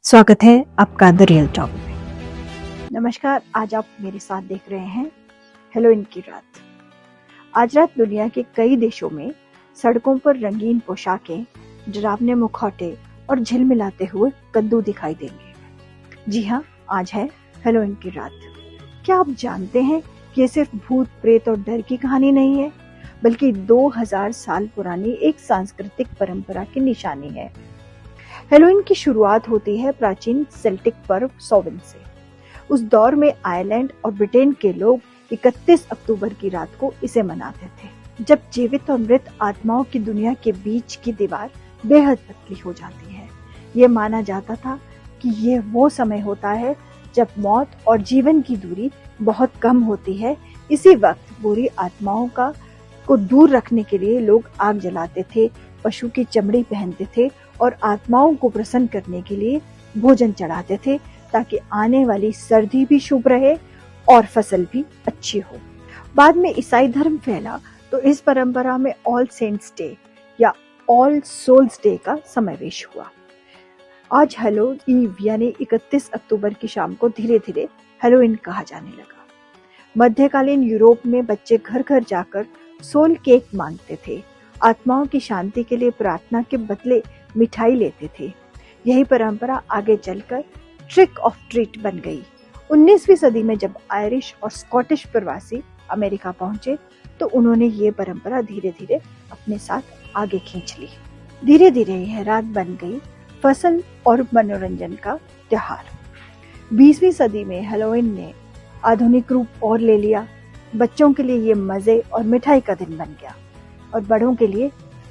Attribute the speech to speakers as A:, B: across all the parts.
A: स्वागत है आपका द रियल टॉक में। नमस्कार, आज आप मेरे साथ देख रहे हैं हेलोइन की रात। आज रात दुनिया के कई देशों में सड़कों पर रंगीन पोशाकें, डरावने मुखौटे और झिलमिलाते हुए कद्दू दिखाई देंगे। जी हाँ, आज है हेलोइन की रात। क्या आप जानते हैं कि ये सिर्फ भूत प्रेत और डर की कहानी नहीं है, बल्कि 2000 साल पुरानी एक सांस्कृतिक परंपरा की निशानी है। हेलोइन की शुरुआत होती है प्राचीन सेल्टिक पर्व सोविन से। उस दौर में आयरलैंड और ब्रिटेन के लोग 31 अक्टूबर की रात को इसे मनाते थे, जब जीवित और मृत आत्माओं की दुनिया के बीच की दीवार बेहद पतली हो जाती है। ये माना जाता था कि ये वो समय होता है जब मौत और जीवन की दूरी बहुत कम होती है। इसी वक्त बुरी आत्माओं को दूर रखने के लिए लोग आग जलाते थे, पशु की चमड़ी पहनते थे और आत्माओं को प्रसन्न करने के लिए भोजन चढ़ाते थे, ताकि आने वाली सर्दी भी शुभ रहे और फसल भी अच्छी हो। बाद में ईसाई धर्म फैला तो इस परंपरा में ऑल सेंट्स डे या ऑल सोल्स डे का समावेश हुआ। आज हेलोइन ईव यानी 31 अक्टूबर की शाम को धीरे धीरे हेलोइन कहा जाने लगा। मध्यकालीन यूरोप में बच्चे घर घर जाकर सोल केक मांगते थे, आत्माओं की शांति के लिए प्रार्थना के बदले मिठाई लेते थे। यही परंपरा आगे चलकर ट्रिक ऑफ ट्रीट बन गई। 19वीं सदी में जब आयरिश और स्कॉटिश प्रवासी अमेरिका पहुंचे तो उन्होंने ये परंपरा धीरे धीरे अपने साथ आगे खींच ली। धीरे धीरे यह रात बन गई फसल और मनोरंजन का त्योहार। 20वीं सदी में हेलोइन ने आधुनिक रूप और ले लिया। बच्चों के लिए ये मजे और मिठाई का दिन बन गया और बड़ों के लिए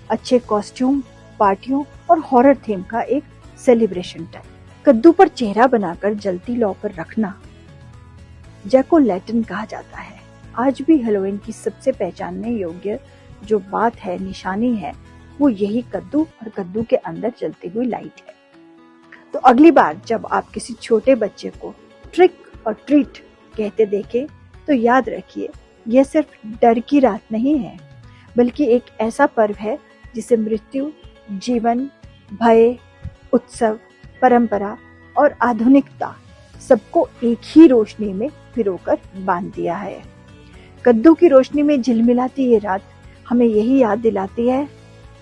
A: अच्छे कॉस्ट्यूम, पार्टियों और हॉरर थीम का एक सेलिब्रेशन टाइम। कद्दू पर चेहरा बनाकर जलती लौ पर रखना जैक ओ लैंटर्न कहा जाता है। आज भी हेलोइन की सबसे पहचानने योग्य जो बात है, निशानी है, वो यही कद्दू और कद्दू के अंदर जलती हुई लाइट है। तो अगली बार जब आप किसी छोटे बच्चे को ट्रिक और ट्रीट कहते देखें तो याद रखिए, यह सिर्फ डर की रात नहीं है, बल्कि एक ऐसा पर्व है जिसे मृत्यु, जीवन, भय, उत्सव, परंपरा और आधुनिकता सबको एक ही रोशनी में पिरोकर बांध दिया है। कद्दू की रोशनी में झिलमिलाती ये रात हमें यही याद दिलाती है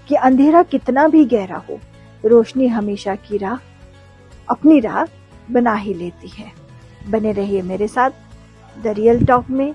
A: कि अंधेरा कितना भी गहरा हो, रोशनी हमेशा की राह अपनी राह बना ही लेती है। बने रहिए मेरे साथ द रियल टॉक में।